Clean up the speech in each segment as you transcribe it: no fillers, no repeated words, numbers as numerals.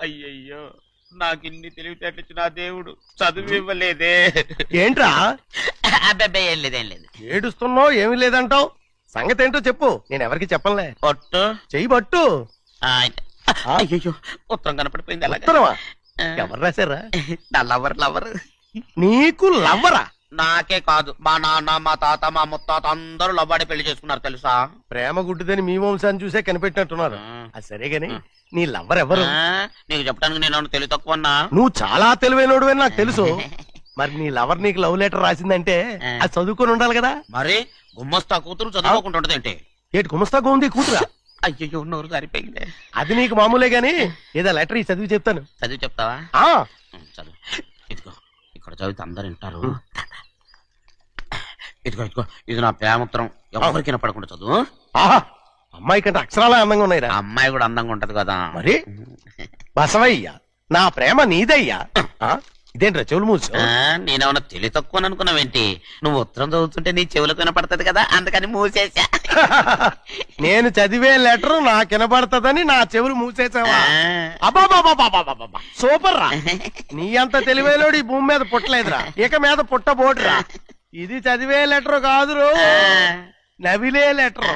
అయ్యయ్యో, నాకు ఇన్ని తెలివితేటలు ఇచ్చిన దేవుడు చదువు ఇవ్వలేదే. ఏంట్రా అబ్బాయి ఏం లేదు, ఏం లేదు. ఏడుస్తున్నావు? ఏమి లేదంటావు? సంగతి ఏంటో చెప్పు, నేను ఎవరికి చెప్పనులే. పట్టు చెయ్యి పట్టు. అయ్యో, ఉత్తరం కనపడిపోయింది. ఉత్తరమా? ఎవరు రాశారా? నా లవర్. నీకు లవ్వరా? నాకే కాదు, మా నాన్న, మా తాత, మా ముత్తాత అందరూ లవ్వాడి పెళ్లి చేసుకున్నారు తెలుసా. ప్రేమ గుడ్డిదని మీ వంశాన్ని చూసే కనిపెట్టినట్టున్నారు. అది సరే గాని నీ లవ్వర్ ఎవరు? నీకు చెప్పడానికి నేను తెలివి తక్కువన్నా? నువ్వు చాలా తెలివైనడు అని నాకు తెలుసు. మరి నీ లవర్ నీకు లవ్ లెటర్ రాసిందంటే అది చదువుకొని ఉండాలి కదా. మరి గుమ్మస్తా కూతురు చదువుకోకుండా ఉంటదేంటి? ఏటి గుమస్తా ఉంది కూతురా? అయ్యో, నోరు సరిపోయింది. అది నీకు మామూలే గాని ఏదో లెటర్ ఈ చదివి చెప్తాను. చదివి చెప్తావా? చదువు. ఇదిగో, ఇక్కడ చదివితే అందరు వింటారు. ఇదిగో ఇదిగో, ఇది నా ప్రేమోత్తరం. ఎవరికి పడకుండా చదువు. అమ్మాయి కంటే అక్షరాలే అందంగా ఉన్నాయిరా. అమ్మాయి కూడా అందంగా ఉంటది కదా. మరి బసవయ్య, నా ప్రేమ నీదయ్యా. ఇదేంట్రా చెవులు మూసు? నేనేమన్నా తెలివి తక్కువ అనుకున్నావేంటి? నువ్వు ఉత్తరం చదువుతుంటే నీ చెవులకు వినపడుతుంది కదా, అందుకని మూసేసా. నేను చదివే లెటర్ నాకు వినపడుతుందని నా చెవులు మూసేసావా? అబ్బాబాబాబాబాబాబా, సూపర్ రా. నీ అంత తెలివైనోడు ఈ భూమి మీద పుట్టలేదురా, ఇక మీద పుట్టబోటురా. ఇది చదివే లెటర్ కాదురు, నవిలే లెటర్.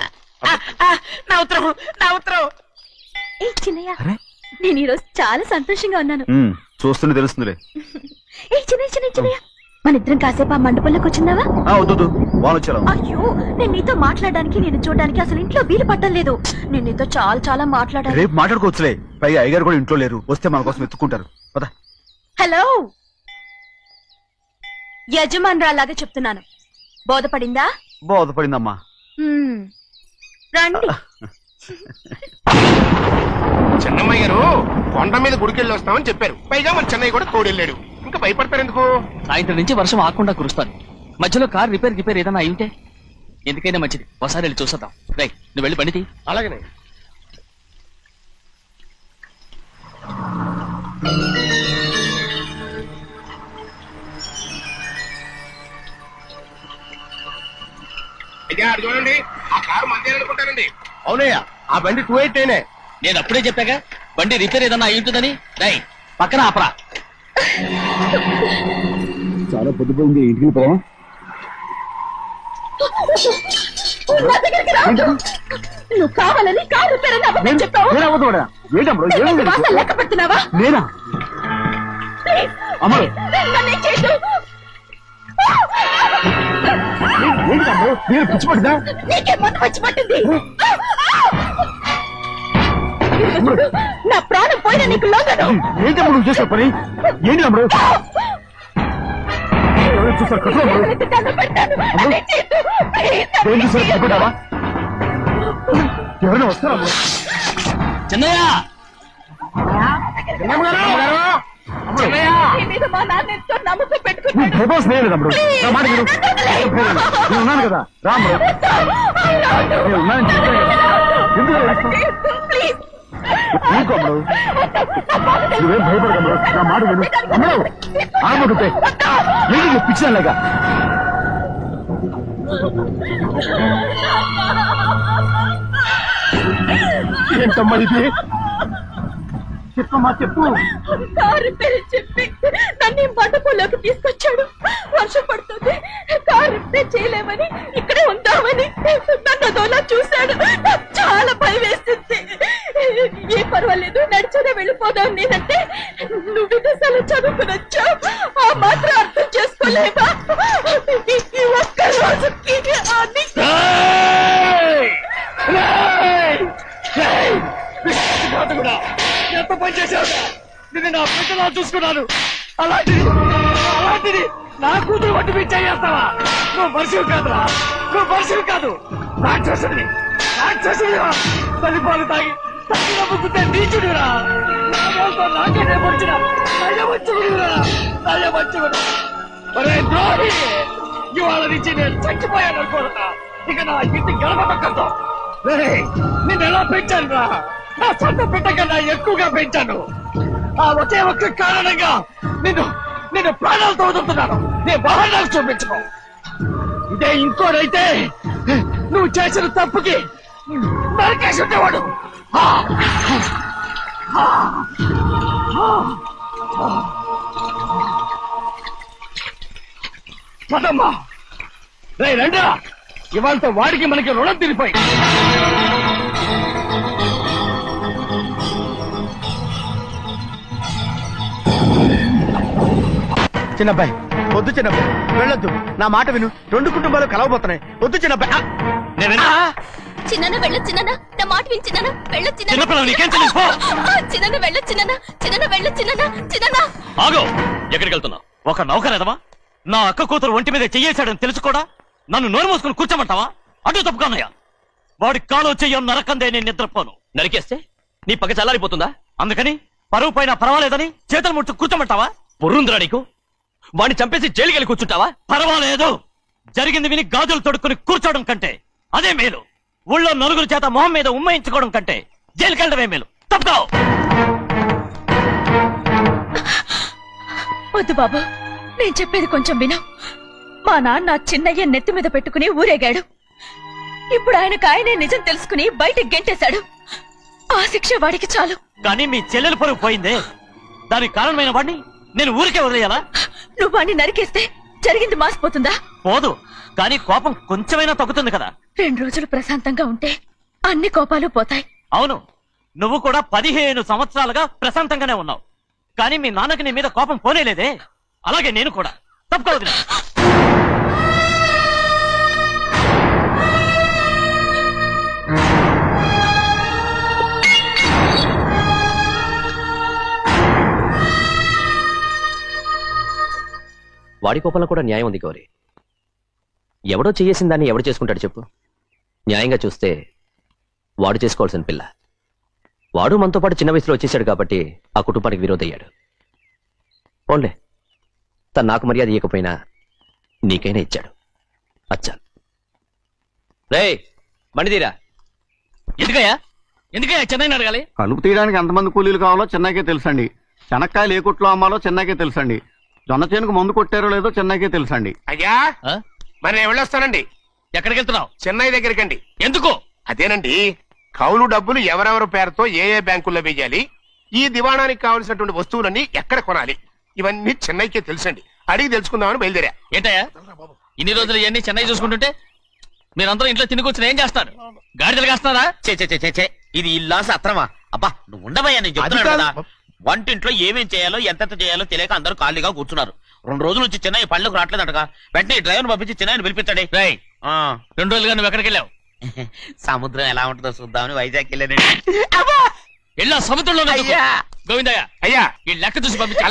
నా ఉత్తరం, నా ఉత్తరం. ఏ చిన్నయ్య, నేను ఈరోజు చాలా సంతోషంగా ఉన్నాను. చూస్తుంటే తెలుస్తుందిలే. ఏ చిన్నయ్య, మన ఇద్దరం కాసేపు ఆ మండపంలోకి వచ్చిందావా? వద్దు, వాళ్ళు వచ్చారు. అయ్యో, నేను నీతో మాట్లాడడానికి, నేను చూడడానికి అసలు ఇంట్లో వీలు పట్టలేదు. నేను నీతో చాలా చాలా మాట్లాడాలి. రేపు మాట్లాడుకోవచ్చులే, పైగా అయ్యగారు కూడా ఇంట్లో లేరు, వస్తే మన కోసం ఎత్తుకుంటారు. పద. హలో, యజమానురాలాగా చెప్తున్నాను, బోధపడిందా? బోధపడిందమ్మా. రండి. చెన్నమ్మ గారు కొండ మీద గుడికెళ్ళి వస్తామని చెప్పారు. పైగా మన చెన్నయ్య కూడా తోడెళ్ళాడు. ఇంకా భయపడతారు ఎందుకు? సాయంత్రం నుంచి వర్షం ఆకుండా కురుస్తాను. మధ్యలో కార్ రిపేర్ ఏదైనా అయింటే ఎందుకైనా మంచిది, ఒకసారి వెళ్ళి చూసేద్దాం. రై, నువ్వు వెళ్ళి బండి. అలాగనే. చూడండి, ఆ కారు మందే అనుకుంటానండి. అవునయ్యా, ఆ బండి 288. నేను అప్పుడే చెప్పాగా బండి రిపేర్ ఏదన్నా అయి ఉంటుందని. రై, పక్కన ఆపరా. చాలా పొద్దుపోయింది, ఇంటికి పోవా? నువ్వు కావాలని కారు రిపేర్ అని అబద్ధం చెప్పావు. లెక్క పెడుతున్నావా? నేనా? అమ్మడు పిచ్చి పట్టిందా? నీకే మొన్న వచ్చి పట్టింది. నా ప్రాణం పోయినా నీకు లోగను. ఏంటి అమ్ముడు నువ్వు చేసే పని? ఏంటి అమ్ముడు? చూసారా? ఎవరైనా వస్తారా? చిన్నయ్య, మా నాన్న ఎంతో నమ్మకం పెట్టుకున్నాడు. ఉన్నాను కదా, రాముడు. నేను ఉన్నానని చెప్పాను కదా, ఎందుకు నువ్వేం భయపడగలరు? నా మాట విను. అమ్మడు ఆడమంటుంటే ఏంటి పిచ్చాలేగా? ఏంటమ్మా ఇది? చెప్పమ్మా, చెప్పు. కారు పేరు చెప్పి నన్ను మండపంలోకి తీసుకొచ్చాడు. వర్షం పడుతుంది, కారు రిపేర్ చేయలేమని ఇక్కడే ఉందామని నన్ను అదోలా చూశాడు. చాలా భయం వేస్తుంది. ఏ పర్వాలేదు, నడిచేనే వెళ్ళిపోదాం నేనంటే, నువ్వు విదేశాలు చదువుకుని వచ్చావు, ఆ మాత్రం అర్థం చేసుకోలేవా? ఈ ఒక్క రోజుకి ఎంత పని చేశావు? నేను నా బిడ్డలా చూసుకున్నాను. అలాంటిది నా కూతురు వంటి మీద చేస్తావా? నువ్వు మనిషివి కాదురా, నువ్వు మనిషివి కాదు, రాక్షసుడివి. తల్లిపాలు తాగి నమ్ముకుంటే నీచుడిరా. నాకేనే వచ్చిన నయవచ్చుకుడు. ఒరే ద్రోహి, ఇవాళ నుంచి నేను చచ్చిపోయాను అనుకోరా. ఇక నా ఇంటి గడప పక్కతో నిన్ను ఎలా పెంచాను రా? నా సొంత బిడ్డ కన్నా ఎక్కువగా పెంచాను. ఆ ఒకే ఒక్క కారణంగా నిన్ను ప్రాణాలతో వదులుతున్నాను. నీ వాహనాలు చూపించుకో. ఇదే ఇంకోనైతే నువ్వు చేసిన తప్పుకి నరకేసి ఉండేవాడు. పదమ్మా రే రండిరా ఇవాళ వాడికి మనకి రుణం తీరిపోయి చిన్నబ్బాయి వద్దు చిన్నబ్బాయి వెళ్ళొద్దు నా మాట విను 2 కుటుంబాలు కలవబోతున్నాయి వద్దు చిన్నబ్బాయి చిన్న వెళ్ళొచ్చినా నా మాట విని చిన్న వెళ్ళొచ్చినా వెళ్ళొచ్చినా చిన్న వెళ్ళొచ్చినా చిన్న ఆగో ఎక్కడికి వెళ్తున్నావు ఒక నౌకరేదమా నా అక్క కూతురు ఒంటి మీద చెయ్యేశాడని తెలుసు కూడా నన్ను నోరు మూసుకుని కూర్చోమంటావా అటు తప్పుకున్నాయా వాడి కాలో చెయ్యం నరకందే నేను నిద్రపోను నరికేస్తే నీ పగ చల్లారిపోతుందా అందుకని పరువు పైన పర్వాలేదని చేతులు ముట్టు కూర్చోమంటావా బుర్రుందిరా నీకు వాడిని చంపేసి జైలుకెళ్ళి కూర్చుంటావా పర్వాలేదు జరిగింది విని గాజులు తొడుక్కుని కూర్చోవడం కంటే అదే మేలు ఊళ్ళో నలుగురు చేత మొహం మీద ఉమ్మయించుకోవడం కంటే జైలుకెళ్ళడమే మేలు తప్పుకో వద్దు బాబు నేను చెప్పేది కొంచెం విను మా నాన్న చిన్నయ్య నెత్తి మీద పెట్టుకుని ఊరేగాడు ఇప్పుడు ఆయనకు నిజం తెలుసుకుని బయటకు గెంటేశాడు ఆ శిక్ష వాడికి చాలు కానీ మీ చెల్లెలు పరువు పోయిందే దానికి కారణమైన వాడిని నేను ఊరికే వదిలేయాలా నువ్వు వాడిని నరికేస్తే జరిగింది మాసిపోతుందా పోదు కానీ కోపం కొంచెమైనా తగ్గుతుంది కదా 2 రోజులు ప్రశాంతంగా ఉంటే అన్ని కోపాలు పోతాయి అవును నువ్వు కూడా 15 సంవత్సరాలుగా ప్రశాంతంగానే ఉన్నావు కానీ మీ నాన్నకి నీ మీద కోపం పోనేలేదే అలాగే నేను కూడా తప్పుకోవద్దు వాడి కోపంలో కూడా న్యాయం ఉంది గౌరీ ఎవడో చేసిన దాన్ని ఎవడు చేసుకుంటాడు చెప్పు న్యాయంగా చూస్తే వాడు చేసుకోవాల్సిన పిల్ల వాడు మనతో పాటు చిన్న వయసులో వచ్చేసాడు కాబట్టి ఆ కుటుంబానికి విరోధయ్యాడు పోన్లే తను నాకు మర్యాద ఇవ్వకపోయినా నీకైనా ఇచ్చాడు అచ్చా రే మండిదీరా ఎందుకయ్యా చెన్నైని అడగాలి కలుపు తీయడానికి ఎంతమంది కూలీలు కావాలో చెన్నైకే తెలుసండి శనక్కాయలు ఏ కొట్లో అమ్మాలో చెన్నైకే తెలుసండి జొన్న చేనుకు మందు కొట్టారో లేదో చెన్నైకే తెలుసండి అయ్యా మరి నేను వెళ్ళొస్తానండి ఎక్కడికి వెళ్తున్నావు చెన్నై దగ్గరికండి ఎందుకు అదేనండి కౌలు డబ్బులు ఎవరెవరి పేరుతో ఏ ఏ బ్యాంకుల్లో వేయాలి ఈ దివాణానికి కావలసినటువంటి వస్తువులన్నీ ఎక్కడ కొనాలి ఇవన్నీ చెన్నైకే తెలుసండి అడిగి తెలుసుకుందామని బయలుదేరా ఏంటయ్యా ఇన్ని రోజులు ఇవన్నీ చెన్నై చూసుకుంటుంటే మీరందరూ ఇంట్లో తిని కూర్చొని ఏం చేస్తారు గాడిదలు కాస్తున్నారా చే ఇది ఇల్లా సత్రమా అబ్బా నువ్వు ఉండవయ్యా నేను చెప్తున్నాను కదా వంటింట్లో ఏమేం చేయాలో ఎంతెంత చేయాలో తెలియక అందరూ ఖాళీగా కూర్చున్నారు 2 రోజుల నుంచి చెన్నై పళ్ళకు రావట్లేదంటగా వెంటనే డ్రైవర్ పంపించి చెన్నైని పిలిపించండి 2 రోజులుగా నువ్వు ఎక్కడికి వెళ్ళావు సముద్రం ఎలా ఉంటుందో చూద్దామని వైజాగ్ వెళ్ళానండి వెళ్ళా సముద్రంలో గోవిందయ్య అయ్యా ఈ లెక్క చూసి పంపించి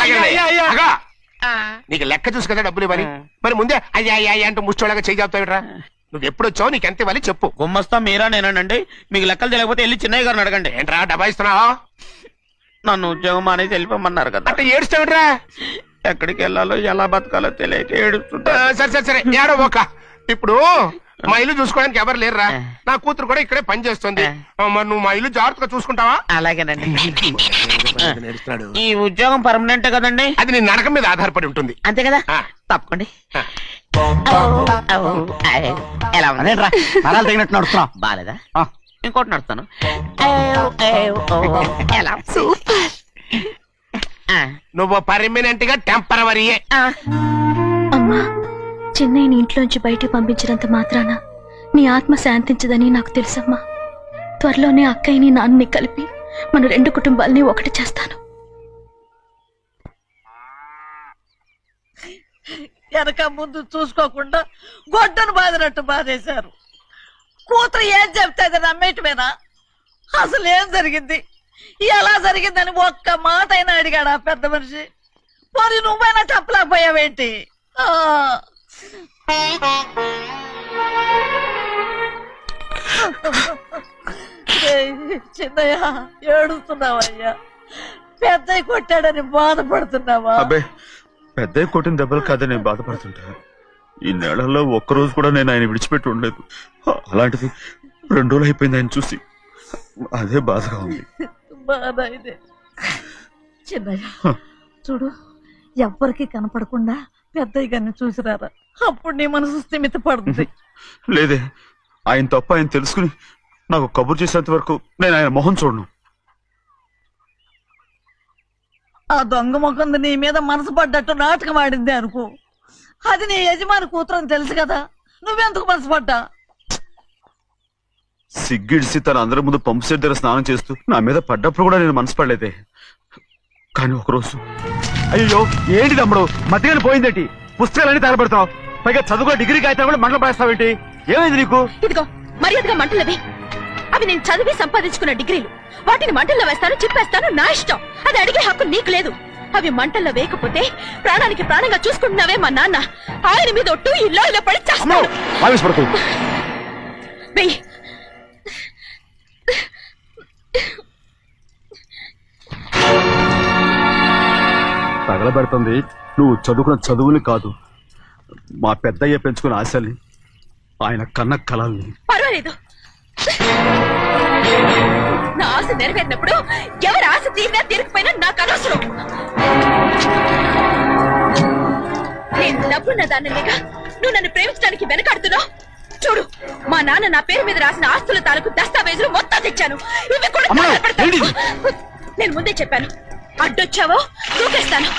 అగా నీకు లెక్క చూసి కదా డబ్బులు ఇవ్వాలి మరి ముందే అయ్యా అయ్యా అంటూ ముష్టోళ్ళగా చేయి చెప్తావిట్రా నువ్వు ఎప్పుడు వచ్చావు నీకు ఎంత ఇవ్వాలి చెప్పు గుమ్మస్తా మీరా నేనండి మీకు లెక్కలు తెలియకపోతే వెళ్ళి చిన్నయ్య గారిని అడగండి ఏంట్రా డబ్బా ఇస్తున్నావా నన్ను ఉద్యోగం అనేది వెళ్ళిపోమన్నారు కదా అంటే ఏడుస్తావిట్రా ఎక్కడికి వెళ్ళాలో ఎలా బతకాలో తెలియక ఏడుస్తుంటా సరే ఏడో ఒక ఇప్పుడు మా ఇల్లు చూసుకోవడానికి ఎవరు లేరురా నా కూతురు కూడా ఇక్కడే పని చేస్తుంది మరి నువ్వు మా ఇల్లు జాగ్రత్తగా చూసుకుంటావా అలాగేనండి ఈ ఉద్యోగం పర్మనెంట్ కదండి అది నీ నరకం మీద ఆధారపడి ఉంటుంది అంతే కదా తప్పకండి ఎలా అదేంట్రా నరాలు తగినట్టు నడుస్తున్నా బాలేదా ఇంకోటి నడుస్తాను ఎలా నువ్వు పర్మనెంట్ గా టెంపరవరీయే అమ్మా చెన్నైని ఇంట్లోంచి బయటికి పంపించినంత మాత్రాన నీ ఆత్మ శాంతించదని నాకు తెలుసమ్మా త్వరలోనే అక్కయ్యని నాన్నని కలిపి మన 2 కుటుంబాలని ఒకటి చేస్తాను వెనక ముందు చూసుకోకుండా గొడ్డను బాదినట్టు బాధేశారు కూతురు ఏం చెప్తాది నమ్మేటమేనా అసలు ఏం జరిగింది ఎలా జరిగిందని ఒక్క మాట అయినా అడిగాడు ఆ పెద్ద మనిషి మరి నువ్వైనా చెప్పలేకపోయావేంటి చిన్నయ్య ఏడుస్తున్నావయ్యా పెద్దయ్య కొట్టాడని బాధపడుతున్నావా అబ్బే పెద్దయ్య కొట్టిన దెబ్బలు కాదని నేను బాధపడుతుంటా ఈ నెలలో ఒక్కరోజు కూడా నేను ఆయన విడిచిపెట్టి ఉండలేదు అలాంటిది 2 రోజులు అయిపోయింది ఆయన చూసి అదే బాధగా ఉంది బాధ ఇదే చిన్నయ్య చూడు ఎవ్వరికి కనపడకుండా పెద్దయ్య గారిని చూసిరారా అప్పుడు నీ మనసు స్థిమిత పడుతుంది లేదే ఆయన తప్ప ఆయన తెలుసుకుని నాకు కబురు చేసేంత వరకు నేను ఆయన మొహం చూడను ఆ దొంగ ముఖంది నీ మీద మనసు పడ్డట్టు నాటకం ఆడింది అనుకో, అది నీ యజమాని కూతురు అని తెలుసు కదా, నువ్వెందుకు మనసు పడ్డా? సిగ్గిడిసి తన అందరి ముందు పంపు సెట్ దగ్గర స్నానం చేస్తూ నా మీద పడ్డప్పుడు కూడా నేను మనసు పడలేదే. కానీ ఒకరోజు అయ్యో ఏంటి తమ్ముడు మధ్యగా పోయిందేంటి? పుస్తకాలన్నీ తగలబెడతావు, పైగా చదువుకో డిగ్రీ కాగితాలు కూడా మంటలు పడేస్తావేంటి? ఏమైంది నీకు? ఇదిగో మర్యాదగా మంటలవి. అవి నేను చదివి సంపాదించుకున్న డిగ్రీలు. వాటిని మంటల్లో వేస్తాను, చెప్పేస్తాను, నా ఇష్టం. అది అడిగే హక్కు నీకు లేదు. అవి మంటల్లో వేయకపోతే ప్రాణానికి ప్రాణంగా చూసుకుంటున్నావే మా నాన్న. ఆయన మీద ఒట్టు ఇల్లు పడి చేస్తాను. వెయ్యి. తగలబెడుతుంది నువ్వు చదువుకున్న చదువుని కాదు, మా పెద్దయ్య పెంచుకున్న ఆశల్ని, ఆయన కన్న కలల్ని. పర్వాలేదు, నా ఆశ నెరవేరినప్పుడు ఎవరి ఆశ తీరినా తీరకపోయినా నాకు అనవసరం. నేను డబ్బున్న దానిగా నువ్వు నన్ను ప్రేమించడానికి వెనకాడుతున్నావు. చూడు, మా నాన్న నా పేరు మీద రాసిన ఆస్తుల తాలూకు దస్తావేజులు మొత్తం తెచ్చాను. ఇవి కూడా నేను ముందే చెప్పాను, అడ్డొచ్చావో దూకేస్తాను.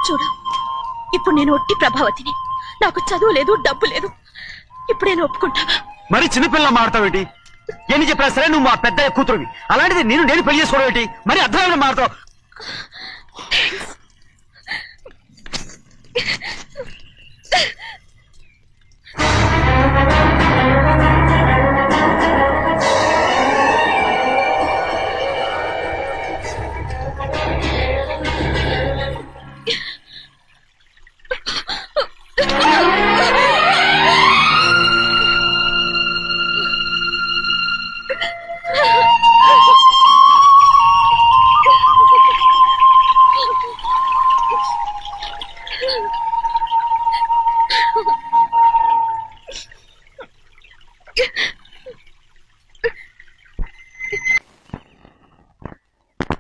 చూడు, ఇప్పుడు నేను ఒట్టి ప్రభావతిని. నాకు చదువు లేదు, డబ్బు లేదు. ఇప్పుడు నేను ఒప్పుకుంటావా? మరి చిన్నపిల్ల మాడతావేంటి? ఎన్ని చెప్పినా సరే నువ్వు మా పెద్ద కూతురువి. అలాంటిది నేను పెళ్లి చేసుకోవడం ఏంటి? మరి అర్థమైన మాడతావు.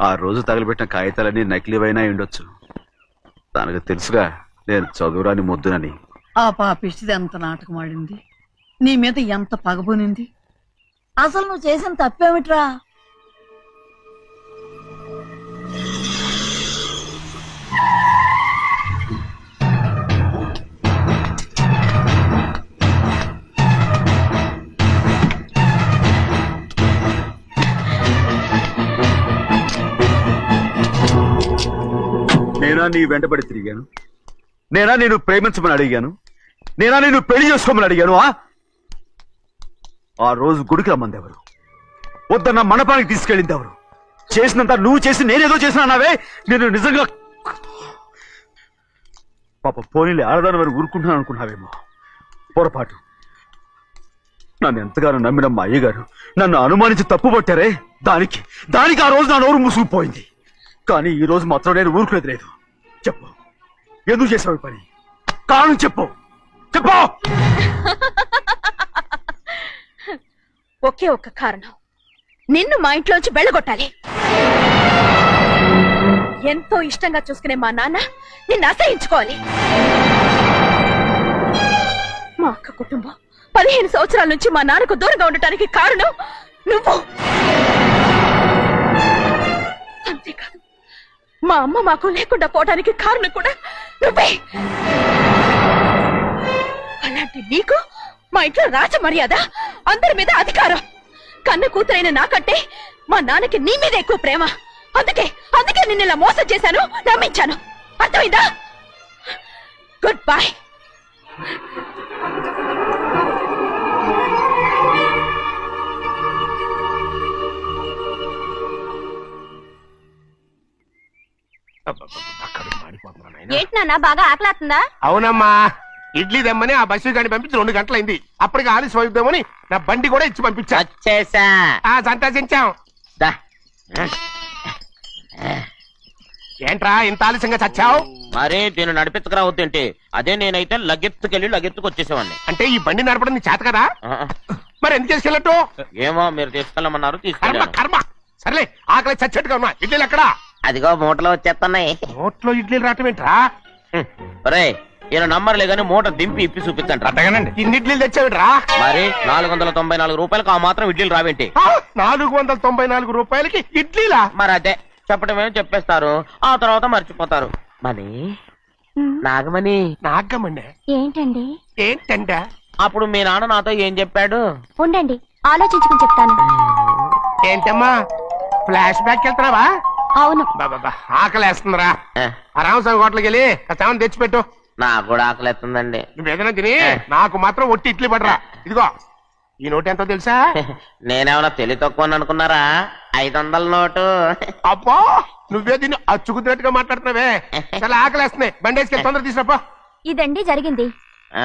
ఆ రోజు తగలబెట్టిన కాగితాలన్నీ నకిలీవైనా ఉండొచ్చు. తనకు తెలుసుగా నేను చదువురాని ముద్దునని. ఆ పాపిష్టిది ఎంత నాటకం ఆడింది, నీ మీద ఎంత పగబోనింది. అసలు నువ్వు చేసిన తప్పేమిట్రా? నేనా నీ వెంటబడి తిరిగాను? నేనా నేను ప్రేమించమని అడిగాను? నేనా నేను పెళ్లి చేసుకోమని అడిగాను? ఆ రోజు గుడికి రమ్మంది ఎవరు? వద్దన్న మండపానికి తీసుకెళ్ళింది ఎవరు? చేసినంత నువ్వు చేసి నేనేదో చేసినా నావే. నేను నిజంగా పాప పోనీలే ఆడదాని వారు ఊరుకుంటున్నాను అనుకున్నావేమో. పొరపాటు. నన్ను ఎంతగానో నమ్మిన మా అయ్యగారు నన్ను అనుమానించి తప్పుపట్టారే, దానికి ఆ రోజు నా నోరు మూసుకుపోయింది. కానీ ఈ రోజు మాత్రం నేను ఊరుకునేది లేదు. చెప్పు, ఎందుకు చేసావు పని? కారణం చెప్పు. ఒకే ఒక్క కారణం, నిన్ను మా ఇంట్లోంచి వెళ్ళగొట్టాలి. ఎంతో ఇష్టంగా చూసుకునే మా నాన్న నిన్ను అసహించుకోవాలి. మా అక్క కుటుంబం 15 సంవత్సరాల నుంచి మా నాన్నకు దూరంగా ఉండటానికి కారణం నువ్వు. అంతేకాదు, మా అమ్మ మాకు లేకుండా పోవడానికి కారణం కూడా నువ్వే. అలాంటి నీకు మా ఇంట్లో రాజ మర్యాద, అందరి మీద అధికారం. కన్న కూతురైన నాకంటే మా నాన్నకి నీ మీద ఎక్కువ ప్రేమ. అందుకే నిన్ను ఇలా మోసం చేశాను, నమ్మించాను. అర్థమైందా? Good bye. ఏంటి నాన్న, బాగా ఆకలాతుందా? అవునమ్మా, ఇడ్లీ దమ్మని ఆ బస్సు గాని పంపించి 2 గంటలైంది. అప్పటికి ఆలస్యం అవుతామని నా బండి కూడా ఇచ్చి పంపించా. సంతోషించాం. ఏంట్రా ఇంత ఆలస్యంగా చచ్చావు? మరే దీన్ని నడిపెత్తుకురావద్దేంటి? అదే నేనైతే లగెత్తుకు వచ్చేసేవాడిని. అంటే ఈ బండి నడపడం నీ చేత కదా? మరి ఎందుకు తీసుకెళ్ళట్టు? ఏమో, మీరు తీసుకెళ్ళమన్నారు, కర్మ. సర్లే, ఆకలి చచ్చట్టుగా ఉన్నా. ఇడ్లీలు ఎక్కడా? అదిగో మూటలో వచ్చేస్తున్నాయి. నోట్లో ఇడ్లీలు రావటం ఏంట్రా? ఒరే ఈయన నంబర్లే గాని మూట దింపి ఇప్పి చూపించండి. అట్టగానండి. ఇన్ని ఇడ్లీలు తెచ్చావిడ్రా? మరి 494 రూపాయలకు ఆ మాత్రం ఇడ్లీలు రావేంటి? 494 రూపాయలకి ఇడ్లీలా? మరి అదే చెప్పడమేమో చెప్పేస్తారు, ఆ తర్వాత మర్చిపోతారు. మనీ నాగమణి. నాగమ్మండి. ఏంటండి? ఏంటంటే అప్పుడు మీ నాన్న నాతో ఏం చెప్పాడు? ఉండండి ఆలోచించుకుని చెప్తాను. ఏంటమ్మా ఫ్లాష్ బ్యాక్ వెళ్తున్నావా? అవును. బాబా ఆకలేస్తుందిరా. ఆ, ఆ రామస్వామి హోటల్కి వెళ్ళి కాస్త తెచ్చిపెట్టు. నాకు కూడా ఆకలిస్తుందండి. నువ్వేదైనా తిని నాకు మాత్రం ఒట్టి ఇడ్లీ పడరా. ఇదిగో ఈ నోటు ఎంతో తెలుసా? నేనేమన్నా తెలివి తక్కువ అనుకున్నారా? 500 నోటు. అబ్బా నువ్వే దీన్ని అచ్చుకుతున్నట్టుగా మాట్లాడుతున్నావే. చాలా ఆకలేస్తున్నాయి, బండేసుకెళ్ళి తొందర తీసినప్పా. ఇదండి జరిగింది. ఆ,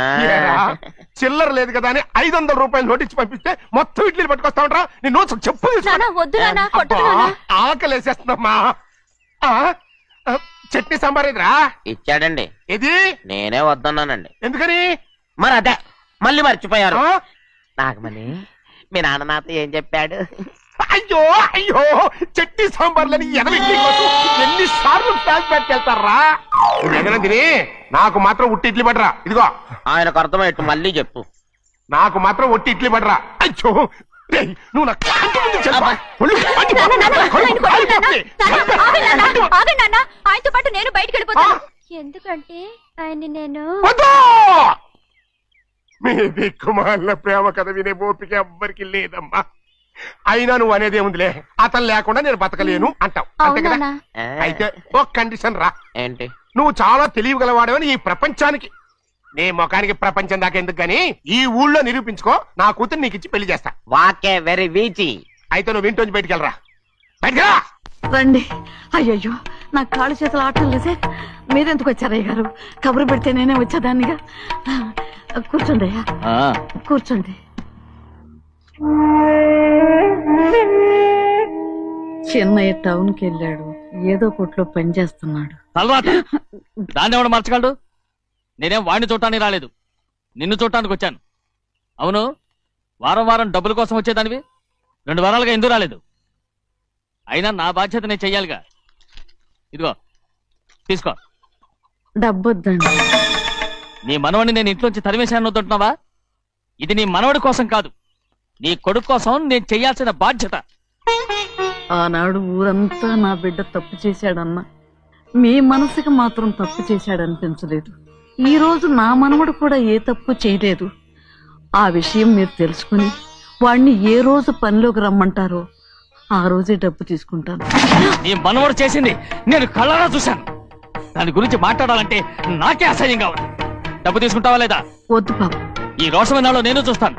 చిల్లర లేదు కదా అని 500 రూపాయలు నోటు ఇచ్చి పంపిస్తే మొత్తం ఇడ్లీలు పట్టుకొస్తా ఉంటా. నీ నోట్స్ చెప్పు తీసుకో. నానా వద్దు నానా, అబ్బా, కొట్టకు నానా. ఆకలేసేస్తుందమ్మా. ఆ, ఆ, చట్నీ సాంబార్ ఇదిరా. ఇచ్చాడండి. ఇది నేనే వద్దన్నానండి. ఎందుకని? మరి అదే మళ్ళీ మర్చిపోయారు. ఆ? నాగమణి మీ నాన్న నాతో ఏం చెప్పాడు? అయ్యో అయ్యో చట్నీ సాంబార్లని ఎన్నిసార్లు ఫ్లాష్ బ్యాక్ వెళ్తారా? నువ్వేదైనా తిని నాకు మాత్రం ఉట్టి ఇడ్లీ పడరా. ఇదిగో ఆయనకు అర్థమయ్యట్టు మళ్ళీ చెప్పు. నాకు మాత్రం ఒట్టి ఇడ్లీ పడరా. అయ్యో రేయ్, నువ్వు నా కంటి ముందు చెప్పా. ఒళ్ళు మండిపోతుంది. ఆగండి నాన్న, ఆయనతో పాటు నేను బయటకు వెళ్ళిపోతాను. ఎందుకంటే ఆయన్ని నేను వద్దు! మీ దిక్కుమాల ప్రేమ కథ వినే ఓపిక ఎవ్వరికి లేదమ్మా. అయినా నువ్వు అనేదేముందిలే, అతను లేకుండా నేను బతకలేను అంటావు అంతే కదా? అవునా? ఆ, అయితే ఒక కండిషన్ రా. ఏంటి? నువ్వు చాలా తెలియగలవాడవని ఈ ప్రపంచానికి, నీ ముఖానికి ప్రపంచం దాకా ఎందుకు గాని ఈ ఊళ్ళో నిరూపించుకో. నా కూతురు నీకు ఇచ్చి పెళ్లి చేస్తా. వాకే వెరీ వీచి. అయితే నువ్వు ఇంటి నుంచి బయటికి వెళ్ళరా. బయటికి రా. రండి. అయ్యయ్యో నా కాళ్ళు చేతులు ఆటలు లేసే. మీరెందుకు వచ్చారయ్య గారు? కబురు పెడితే నేనే వచ్చేదాన్నిగా. కూర్చోండి అయ్యా, కూర్చోండి. చిన్నయ్య టౌన్ కి వెళ్ళాడు, ఏదో కొట్లో పని చేస్తున్నాడు. దాన్ని ఎవడు మార్చగలడు? నేనేం వాడిని చూడటానికి రాలేదు, నిన్ను చూడటానికి వచ్చాను. అవును, వారం వారం డబ్బుల కోసం వచ్చేదానివి 2 వారాలుగా ఎందుకు రాలేదు? అయినా నా బాధ్యత నేను చెయ్యాలిగా. ఇదిగో తీసుకో. డబ్బొద్దండి. నీ మనవడిని నేను ఇంట్లోంచి తరిమేశాను వద్దంటున్నావా? ఇది నీ మనవడి కోసం కాదు, నీ కొడుకు కోసం నేను చెయ్యాల్సిన బాధ్యత. ఆనాడు ఊరంతా నా బిడ్డ తప్పు చేశాడన్నా, మీ మనసుకి మాత్రం తప్పు చేశాడనిపించలేదు. ఈ రోజు నా మనవడు కూడా ఏ తప్పు చేయలేదు. ఆ విషయం మీరు తెలుసుకుని వాణ్ణి ఏ రోజు పనిలోకి రమ్మంటారో ఆ రోజే డబ్బు తీసుకుంటాను. నీ మనవడు చేసింది నేను కళ్ళారా చూశాను. దాని గురించి మాట్లాడాలంటే నాకే అసహ్యంగా ఉంది. డబ్బు తీసుకుంటావా లేదా? వద్దు బాబు. ఈ రోషమనాలో నేను చూస్తాను.